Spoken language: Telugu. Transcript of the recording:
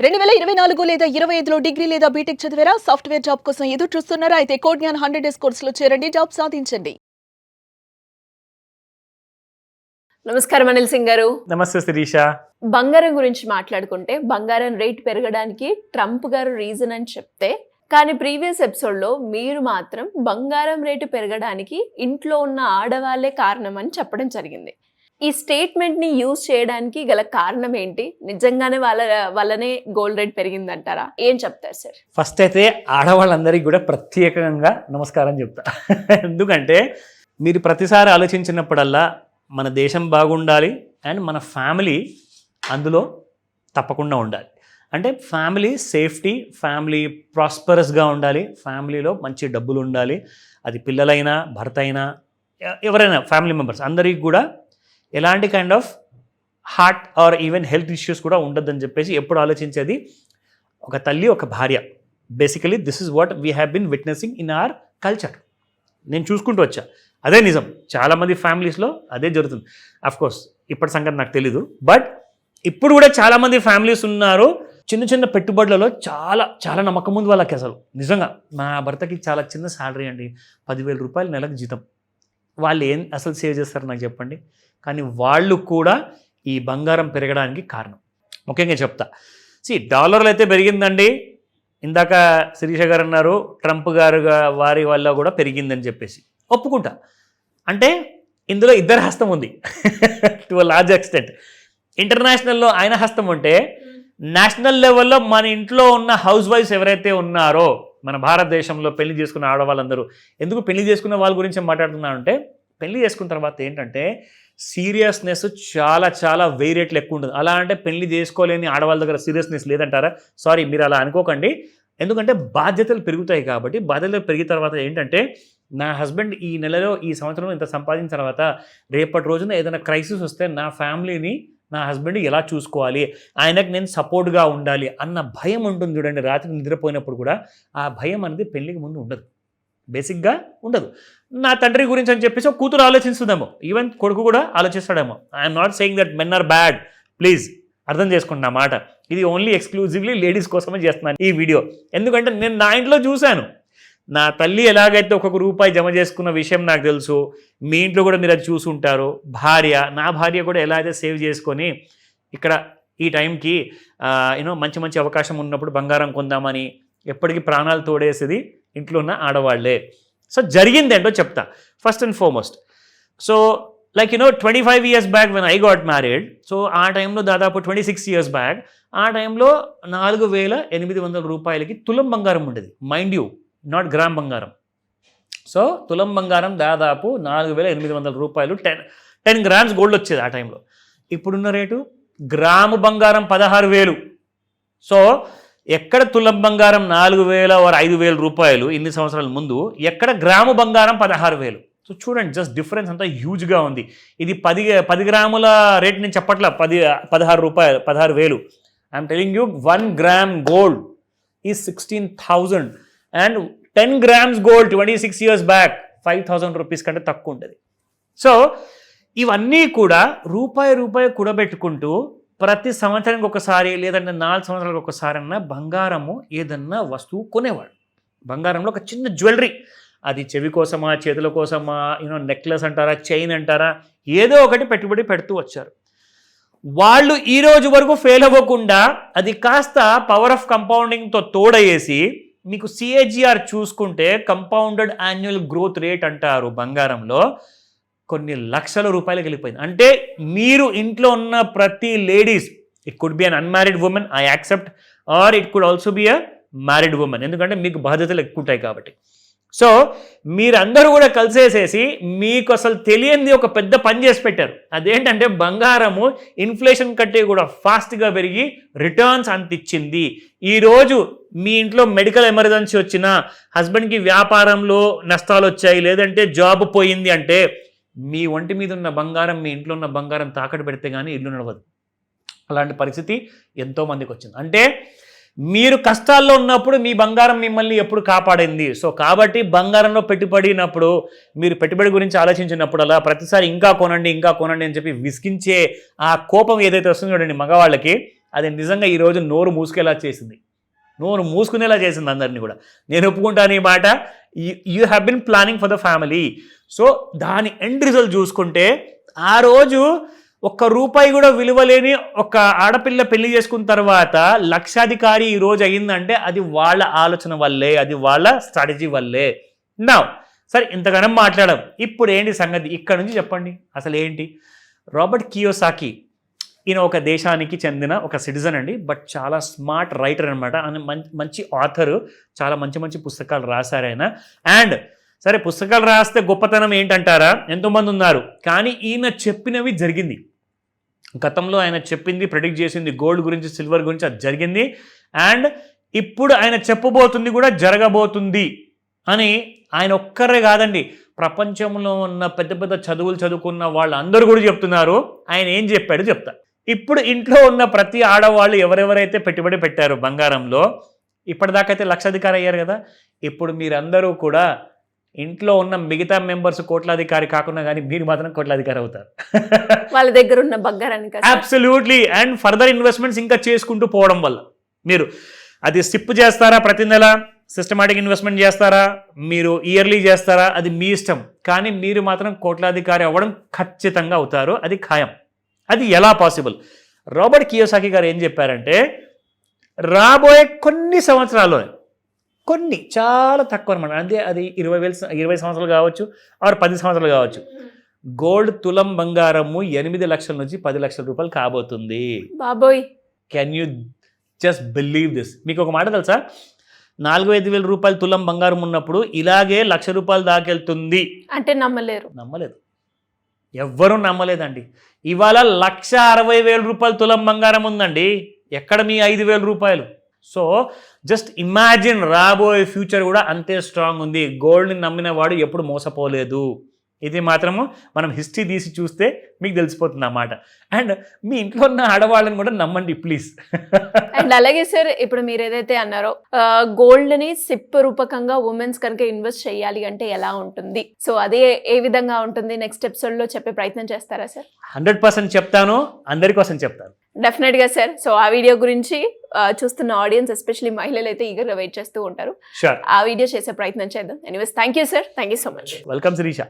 2024 లేదా 25లో డిగ్రీ లేదా బీటెక్ చదివారా? సాఫ్ట్‌వేర్ జాబ్ కోసం ఎదురు చూస్తున్నారా? అయితే కోడ్ జ్ఞాన్ 100 డేస్ కోర్సులో చేరండి, జాబ్ సాధించండి. నమస్కారం అనిల్ సింగ్ గారు. నమస్తే శిరీష. బంగారం గురించి మాట్లాడుకుంటే బంగారం రేట్ పెరగడానికి ట్రంప్ గారు రీజన్ అని చెప్తే, కానీ ప్రీవియస్ ఎపిసోడ్లో మీరు మాత్రం బంగారం రేటు పెరగడానికి ఇంట్లో ఉన్న ఆడవాళ్లే కారణం అని చెప్పడం జరిగింది. ఈ స్టేట్మెంట్ ని యూజ్ చేయడానికి గల కారణం ఏంటి? నిజంగానే వాళ్ళనే గోల్డ్ రేట్ పెరిగిందంటారా? ఏం చెప్తారు సార్? ఫస్ట్ అయితే ఆడవాళ్ళందరికీ కూడా ప్రత్యేకంగా నమస్కారం చెప్తా. ఎందుకంటే మీరు ప్రతిసారి ఆలోచించినప్పుడల్లా మన దేశం బాగుండాలి అండ్ మన ఫ్యామిలీ అందులో తప్పకుండా ఉండాలి. అంటే ఫ్యామిలీ సేఫ్టీ, ఫ్యామిలీ ప్రాస్పరస్గా ఉండాలి, ఫ్యామిలీలో మంచి డబ్బులు ఉండాలి. అది పిల్లలైనా, భర్త అయినా, ఎవరైనా ఫ్యామిలీ మెంబర్స్ అందరికీ కూడా ఎలాంటి kind of heart or even health issues కూడా ఉండొద్దని చెప్పేసి ఎప్పుడు ఆలోచించేది ఒక తల్లి, ఒక భార్య. Basically this is what we have been witnessing in our culture. నేను చూసుకుంటూ వచ్చా, అదే నిజం. చాలామంది ఫ్యామిలీస్లో అదే జరుగుతుంది. అఫ్కోర్స్ ఇప్పటి సంగతి నాకు తెలీదు, బట్ ఇప్పుడు కూడా చాలామంది ఫ్యామిలీస్ ఉన్నారు చిన్న చిన్న పెట్టుబడులలో చాలా చాలా నమ్మకం ఉంది వాళ్ళకి. అసలు నిజంగా మా భర్తకి చాలా చిన్న శాలరీ అండి, 10,000 రూపాయలు నెలకు జీతం. వాళ్ళు ఏం అసలు సేవ్ చేస్తారు నాకు చెప్పండి? కానీ వాళ్ళు కూడా ఈ బంగారం పెరగడానికి కారణం. ముఖ్యంగా చెప్తా, డాలర్లు అయితే పెరిగిందండి. ఇందాక శిరీష గారు అన్నారు ట్రంప్ గారు వారి వల్ల కూడా పెరిగిందని చెప్పేసి ఒప్పుకుంటా. అంటే ఇందులో ఇద్దరు హస్తం ఉంది టు అ లార్జ్ ఎక్స్టెంట్. ఇంటర్నేషనల్లో ఆయన హస్తం ఉంటే, నేషనల్ లెవెల్లో మన ఇంట్లో ఉన్న హౌస్ వైఫ్స్ ఎవరైతే ఉన్నారో, మన భారతదేశంలో పెళ్లి చేసుకున్న ఆడవాళ్ళందరూ, ఎందుకు పెళ్లి చేసుకున్న వాళ్ళ గురించి మాట్లాడుతున్నానంటే, పెళ్లి చేసుకున్న తర్వాత ఏంటంటే సీరియస్నెస్ చాలా చాలా వెయ్యి రేట్లు ఎక్కువ ఉంటుంది. అలా అంటే పెళ్లి చేసుకోలేని ఆడవాళ్ళ దగ్గర సీరియస్నెస్ లేదంటారా? సారీ, మీరు అలా అనుకోకండి. ఎందుకంటే బాధ్యతలు పెరుగుతాయి కాబట్టి. బాధ్యతలు పెరిగిన తర్వాత ఏంటంటే, నా హస్బెండ్ ఈ నెలలో, ఈ సంవత్సరంలో ఇంత సంపాదించిన తర్వాత రేపటి రోజున ఏదైనా క్రైసిస్ వస్తే నా ఫ్యామిలీని, నా హస్బెండ్ ఎలా చూసుకోవాలి, ఆయనకు నేను సపోర్ట్గా ఉండాలి అన్న భయం ఉంటుంది చూడండి. రాత్రి నిద్రపోయినప్పుడు కూడా ఆ భయం అనేది పెళ్లికి ముందు ఉండదు, బేసిక్గా ఉండదు. నా తండ్రి గురించి అని చెప్పేసి ఒక కూతురు ఆలోచిస్తుందేమో, ఈవెన్ కొడుకు కూడా ఆలోచిస్తాడేమో. I'm not saying that men are bad, please అర్థం చేసుకోండి నా మాట. ఇది ఓన్లీ ఎక్స్క్లూజివ్లీ లేడీస్ కోసమే చేస్తున్నాను ఈ వీడియో. ఎందుకంటే నేను నా ఇంట్లో చూశాను, నా తల్లి ఎలాగైతే ఒక్కొక్క రూపాయి జమ చేసుకున్న విషయం నాకు తెలుసు. మీ ఇంట్లో కూడా మీరు అది చూసుంటారు. నా భార్య కూడా ఎలా అయితే సేవ్ చేసుకొని ఇక్కడ ఈ టైంకి మంచి మంచి అవకాశం ఉన్నప్పుడు బంగారం కొందామని ఎప్పటికీ ప్రాణాలు తోడేసేది ఇంట్లో ఉన్న ఆడవాళ్లే. సో జరిగింది ఏంటో చెప్తా. First and foremost, so like 25 years back when I got married, so ఆ టైంలో దాదాపు 26 years బ్యాక్, ఆ టైంలో 4,800 రూపాయలకి తులం బంగారం ఉండేది. మైండ్ యూ, నాట్ గ్రామ్ బంగారం. సో తులం బంగారం దాదాపు 4,800 రూపాయలు, 10 grams గోల్డ్ వచ్చేది ఆ టైంలో. ఇప్పుడున్న రేటు గ్రాము బంగారం 16,000. సో ఎక్కడ తులం బంగారం 4,000 or 5,000 రూపాయలు ఇన్ని సంవత్సరాల ముందు, ఎక్కడ గ్రాము బంగారం 16,000. సో చూడండి, జస్ట్ డిఫరెన్స్ అంతా హ్యూజ్గా ఉంది. ఇది 10 గ్రాముల రేట్ నేను చెప్పట్లా, 16 రూపాయలు, 16,000. I'm telling you 1 gram gold is 16,000 and 10 grams gold 26 years back 5,000 rupees కంటే తక్కువ ఉండేది. సో ఇవన్నీ కూడా రూపాయి కూడబెట్టుకుంటూ ప్రతి సంవత్సరానికి ఒకసారి లేదంటే 4 సంవత్సరాలకు ఒకసారి అన్నా బంగారము ఏదన్నా వస్తువు కొనేవాడు. బంగారంలో ఒక చిన్న జ్యువెలరీ, అది చెవి కోసమా, చేతుల కోసమా, నెక్లెస్ అంటారా, చైన్ అంటారా, ఏదో ఒకటి పెట్టుబడి పెడుతూ వచ్చారు. వాళ్ళు ఈ రోజు వరకు ఫెయిల్ అవ్వకుండా అది కాస్త పవర్ ఆఫ్ కంపౌండింగ్తో తోడయేసి, మీకు CAGR చూసుకుంటే కంపౌండెడ్ యాన్యువల్ గ్రోత్ రేట్ అంటారు బంగారంలో, కొన్ని లక్షల రూపాయలకు వెళ్ళిపోయింది. అంటే మీరు ఇంట్లో ఉన్న ప్రతి ladies, it could be un unmarried women, I accept, or it could also be a married women, ఎందుకంటే మీకు బాధ్యతలు ఎక్కువ ఉంటాయి కాబట్టి. సో మీరందరూ కూడా కలిసేసేసి మీకు అసలు తెలియంది ఒక పెద్ద పని చేసి పెట్టారు. అదేంటంటే బంగారము ఇన్ఫ్లేషన్ కంటే కూడా ఫాస్ట్గా పెరిగి రిటర్న్స్ అంత ఇచ్చింది. ఈరోజు మీ ఇంట్లో మెడికల్ ఎమర్జెన్సీ వచ్చినా, హస్బెండ్కి వ్యాపారంలో నష్టాలు వచ్చాయి, లేదంటే జాబ్ పోయింది అంటే, మీ ఒంటి మీద ఉన్న బంగారం, మీ ఇంట్లో ఉన్న బంగారం తాకట్టు పెడితే కానీ ఇల్లు నడవదు. అలాంటి పరిస్థితి ఎంతోమందికి వచ్చింది. అంటే మీరు కష్టాల్లో ఉన్నప్పుడు మీ బంగారం మిమ్మల్ని ఎప్పుడు కాపాడింది. సో కాబట్టి బంగారంలో పెట్టుబడినప్పుడు, మీరు పెట్టుబడి గురించి ఆలోచించినప్పుడు అలా ప్రతిసారి ఇంకా కొనండి అని చెప్పి విసిగించే ఆ కోపం ఏదైతే వస్తుందో చూడండి మగవాళ్ళకి, అది నిజంగా ఈరోజు నోరు మూసుకునేలా చేసింది, నోరు మూసుకునేలా చేసింది అందరినీ కూడా. నేను ఒప్పుకుంటాను ఈ మాట. You have been planning for the family. So దాని ఎండ్ రిజల్ట్ చూసుకుంటే ఆ రోజు ₹1 కూడా విలువలేని ఒక ఆడపిల్ల పెళ్లి చేసుకున్న తర్వాత లక్షాధికారి ఈ రోజు అయ్యిందంటే అది వాళ్ళ ఆలోచన వల్లే, అది వాళ్ళ స్ట్రాటజీ వల్లే. నా సరే ఇంతగానం మాట్లాడాం, ఇప్పుడు ఏంటి సంగతి ఇక్కడ నుంచి చెప్పండి అసలు ఏంటి. రాబర్ట్ కియోసాకి ఈయన ఒక దేశానికి చెందిన ఒక సిటిజన్ అండి, బట్ చాలా స్మార్ట్ రైటర్ అనమాట. ఆయన మంచి ఆథరు, చాలా మంచి మంచి పుస్తకాలు రాశారు ఆయన. అండ్ సరే పుస్తకాలు రాస్తే గొప్పతనం ఏంటంటారా, ఎంతోమంది ఉన్నారు, కానీ ఈయన చెప్పినవి జరిగింది. గతంలో ఆయన చెప్పింది, ప్రెడిక్ట్ చేసింది గోల్డ్ గురించి, సిల్వర్ గురించి, అది జరిగింది. అండ్ ఇప్పుడు ఆయన చెప్పబోతుంది కూడా జరగబోతుంది అని ఆయన ఒక్కరే కాదండి, ప్రపంచంలో ఉన్న పెద్ద పెద్ద చదువులు చదువుకున్న వాళ్ళందరూ కూడా చెప్తున్నారు. ఆయన ఏం చెప్పాడు చెప్తా. ఇప్పుడు ఇంట్లో ఉన్న ప్రతి ఆడవాళ్ళు ఎవరెవరైతే పెట్టుబడి పెట్టారో బంగారంలో, ఇప్పటిదాకైతే లక్షాధికారి అయ్యారు కదా, ఇప్పుడు మీరందరూ కూడా ఇంట్లో ఉన్న మిగతా మెంబర్స్ కోట్లాధికారి కాకుండా కానీ మీరు మాత్రం కోట్లాధికారి అవుతారు వాళ్ళ దగ్గర ఉన్న బంగారానికి. అబ్సల్యూట్లీ. అండ్ ఫర్దర్ ఇన్వెస్ట్మెంట్స్ ఇంకా చేసుకుంటూ పోవడం వల్ల మీరు అది సిప్ చేస్తారా, ప్రతి నెల సిస్టమాటిక్ ఇన్వెస్ట్మెంట్ చేస్తారా, మీరు ఇయర్లీ చేస్తారా, అది మీ ఇష్టం. కానీ మీరు మాత్రం కోట్లాధికారి అవ్వడం ఖచ్చితంగా అవుతారు, అది ఖాయం. అది ఎలా పాసిబుల్? రాబర్ట్ కియోసాకి గారు ఏం చెప్పారంటే, రాబోయే కొన్ని సంవత్సరాల్లో, కొన్ని చాలా తక్కువ అనమాట, అంటే అది 20 సంవత్సరాలు కావచ్చు, ఆర్ 10 సంవత్సరాలు కావచ్చు, గోల్డ్ తులం బంగారము 8 లక్షల నుంచి 10 లక్షల రూపాయలు కాబోతుంది. బాబోయ్, can you just believe this? మీకు ఒక మాట తెలుసా, 4-5 వేల రూపాయలు తులం బంగారం ఉన్నప్పుడు ఇలాగే ₹1,00,000 దాకెళ్తుంది అంటే నమ్మలేరు. నమ్మలేదు, ఎవ్వరూ నమ్మలేదండి. ఇవాళ ₹1,60,000 తులం బంగారం ఉందండి, ఎక్కడ మీ 5,000 రూపాయలు? సో జస్ట్ ఇమాజిన్, రాబోయే ఫ్యూచర్ కూడా అంతే స్ట్రాంగ్ ఉంది. గోల్డ్ని నమ్మిన వాడు ఎప్పుడు మోసపోలేదు. ఇది మాత్రము మనం హిస్టరీ తీసి చూస్తే మీకు తెలిసిపోతుంది అన్నమాట. అండ్ మీ ఇంట్లో ఉన్న ఆడవాళ్ళని కూడా నమ్మండి ప్లీజ్. అండ్ అలాగే సార్, ఇప్పుడు మీరు ఏదైతే అన్నారో గోల్డ్ని సిప్ రూపకంగా ఉమెన్స్ కనుక ఇన్వెస్ట్ చేయాలి అంటే ఎలా ఉంటుంది, సో అదే ఏ విధంగా ఉంటుంది నెక్స్ట్ ఎపిసోడ్లో చెప్పే ప్రయత్నం చేస్తారా సార్? 100% చెప్తాను, అందరి కోసం చెప్తాను. డెఫినెట్గా సార్. సో ఆ వీడియో గురించి చూస్తున్న ఆడియన్స్, ఎస్పెషల్లీ మహిళలు అయితే ఈగర్గా వెయిట్ చేస్తూ ఉంటారు. షూర్, ఆ వీడియో చేసే ప్రయత్నం చేద్దాం. Anyways, thank you sir, thank you so much. Welcome Sirisha.